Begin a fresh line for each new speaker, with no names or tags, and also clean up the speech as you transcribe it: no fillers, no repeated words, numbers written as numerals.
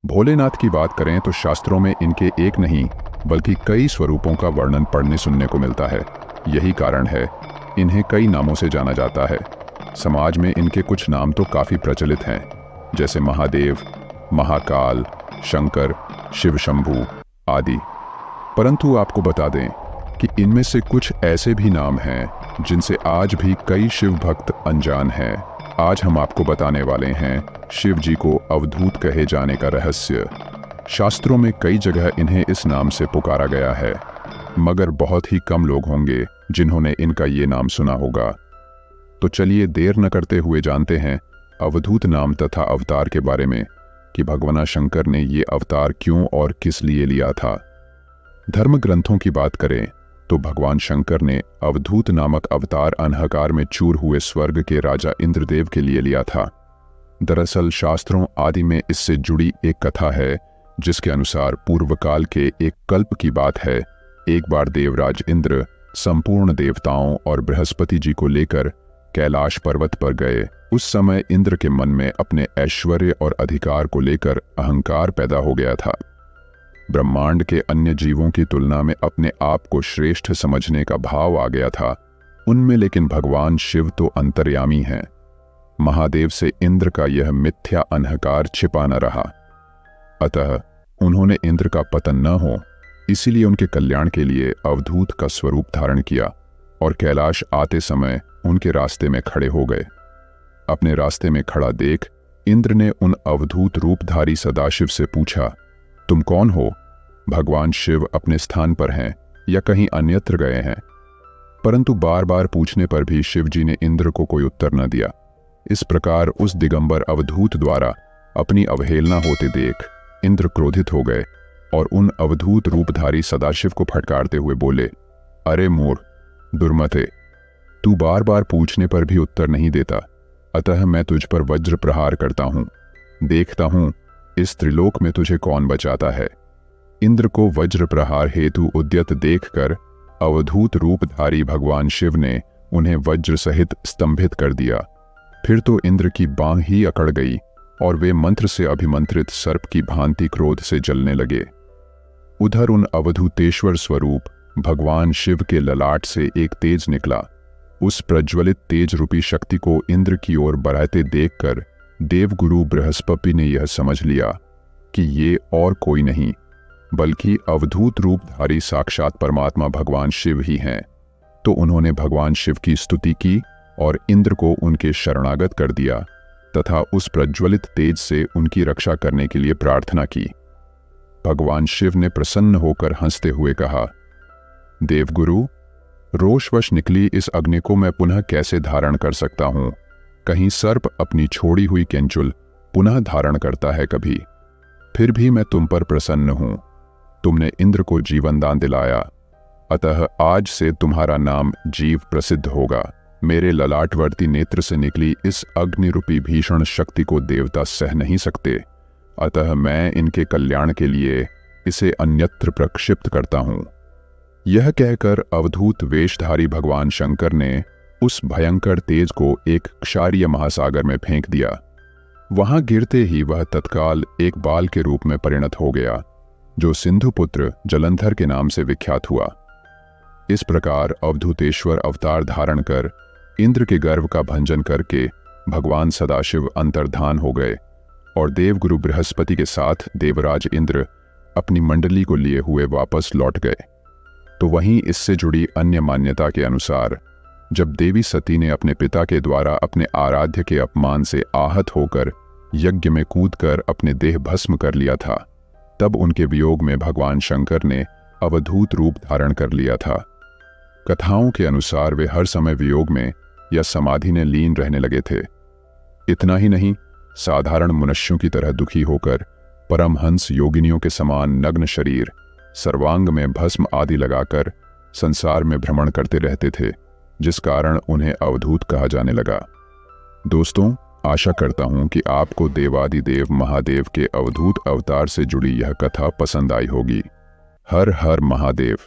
भोलेनाथ की बात करें तो शास्त्रों में इनके एक नहीं बल्कि कई स्वरूपों का वर्णन पढ़ने सुनने को मिलता है। यही कारण है इन्हें कई नामों से जाना जाता है। समाज में इनके कुछ नाम तो काफ़ी प्रचलित हैं, जैसे महादेव, महाकाल, शंकर, शिव शंभू आदि। परंतु आपको बता दें कि इनमें से कुछ ऐसे भी नाम हैं जिनसे आज भी कई शिव भक्त अनजान हैं। आज हम आपको बताने वाले हैं शिव जी को अवधूत कहे जाने का रहस्य। शास्त्रों में कई जगह इन्हें इस नाम से पुकारा गया है, मगर बहुत ही कम लोग होंगे जिन्होंने इनका ये नाम सुना होगा। तो चलिए देर न करते हुए जानते हैं अवधूत नाम तथा अवतार के बारे में कि भगवान शंकर ने ये अवतार क्यों और किस लिए लिया था। धर्म ग्रंथों की बात करें तो भगवान शंकर ने अवधूत नामक अवतार अंधकार में चूर हुए स्वर्ग के राजा इंद्रदेव के लिए लिया था। दरअसल शास्त्रों आदि में इससे जुड़ी एक कथा है, जिसके अनुसार पूर्वकाल के एक कल्प की बात है। एक बार देवराज इंद्र संपूर्ण देवताओं और बृहस्पति जी को लेकर कैलाश पर्वत पर गए। उस समय इंद्र के मन में अपने ऐश्वर्य और अधिकार को लेकर अहंकार पैदा हो गया था। ब्रह्मांड के अन्य जीवों की तुलना में अपने आप को श्रेष्ठ समझने का भाव आ गया था उनमें, लेकिन भगवान शिव तो अंतर्यामी हैं। महादेव से इंद्र का यह मिथ्या अहंकार छिपा न रहा, अतः उन्होंने इंद्र का पतन न हो इसीलिए उनके कल्याण के लिए अवधूत का स्वरूप धारण किया और कैलाश आते समय उनके रास्ते में खड़े हो गए। अपने रास्ते में खड़ा देख इंद्र ने उन अवधूत रूपधारी सदाशिव से पूछा, तुम कौन हो? भगवान शिव अपने स्थान पर हैं या कहीं अन्यत्र गए हैं? परंतु बार बार पूछने पर भी शिव जी ने इंद्र को कोई उत्तर न दिया। इस प्रकार उस दिगंबर अवधूत द्वारा अपनी अवहेलना होते देख इंद्र क्रोधित हो गए और उन अवधूत रूपधारी सदाशिव को फटकारते हुए बोले, अरे मूर्ख, दुर्मते, तू बार बार पूछने पर भी उत्तर नहीं देता, अतः मैं तुझ पर वज्र प्रहार करता हूं। देखता हूं इस त्रिलोक में तुझे कौन बचाता है। इंद्र को वज्र प्रहार हेतु उद्यत देखकर अवधूत रूपधारी भगवान शिव ने उन्हें वज्र सहित स्तंभित कर दिया। फिर तो इंद्र की बांह ही अकड़ गई और वे मंत्र से अभिमंत्रित सर्प की भांति क्रोध से जलने लगे। उधर उन अवधूतेश्वर स्वरूप भगवान शिव के ललाट से एक तेज निकला। उस प्रज्वलित तेज रूपी शक्ति को इंद्र की ओर बढ़ाते देखकर देवगुरु बृहस्पति ने यह समझ लिया कि ये और कोई नहीं बल्कि अवधूत रूपधारी साक्षात परमात्मा भगवान शिव ही हैं। तो उन्होंने भगवान शिव की स्तुति की और इंद्र को उनके शरणागत कर दिया तथा उस प्रज्वलित तेज से उनकी रक्षा करने के लिए प्रार्थना की। भगवान शिव ने प्रसन्न होकर हंसते हुए कहा, देवगुरु, रोषवश निकली इस अग्नि को मैं पुनः कैसे धारण कर सकता हूं? कहीं सर्प अपनी छोड़ी हुई केंचुल पुनः धारण करता है कभी? फिर भी मैं तुम पर प्रसन्न हूं। तुमने इंद्र को जीवन दान दिलाया, अतः आज से तुम्हारा नाम जीव प्रसिद्ध होगा। मेरे ललाटवर्ती नेत्र से निकली इस अग्नि रूपी भीषण शक्ति को देवता सह नहीं सकते, अतः मैं इनके कल्याण के लिए इसे अन्यत्र प्रक्षिप्त करता हूं। यह कहकर अवधूत वेशधारी भगवान शंकर ने उस भयंकर तेज को एक क्षारीय महासागर में फेंक दिया। वहां गिरते ही वह तत्काल एक बाल के रूप में परिणत हो गया, जो सिंधुपुत्र जलंधर के नाम से विख्यात हुआ। इस प्रकार अवधूतेश्वर अवतार धारण कर इंद्र के गर्व का भंजन करके भगवान सदाशिव अंतर्धान हो गए और देवगुरु बृहस्पति के साथ देवराज इंद्र अपनी मंडली को लिए हुए वापस लौट गए। तो वहीं इससे जुड़ी अन्य मान्यता के अनुसार जब देवी सती ने अपने पिता के द्वारा अपने आराध्य के अपमान से आहत होकर यज्ञ में कूदकर अपने देह भस्म कर लिया था, तब उनके वियोग में भगवान शंकर ने अवधूत रूप धारण कर लिया था। कथाओं के अनुसार वे हर समय वियोग में या समाधि में लीन रहने लगे थे। इतना ही नहीं, साधारण मनुष्यों की तरह दुखी होकर परमहंस योगिनियों के समान नग्न शरीर, सर्वांग में भस्म आदि लगाकर संसार में भ्रमण करते रहते थे, जिस कारण उन्हें अवधूत कहा जाने लगा। दोस्तों, आशा करता हूं कि आपको देवादिदेव महादेव के अवधूत अवतार से जुड़ी यह कथा पसंद आई होगी। हर हर महादेव।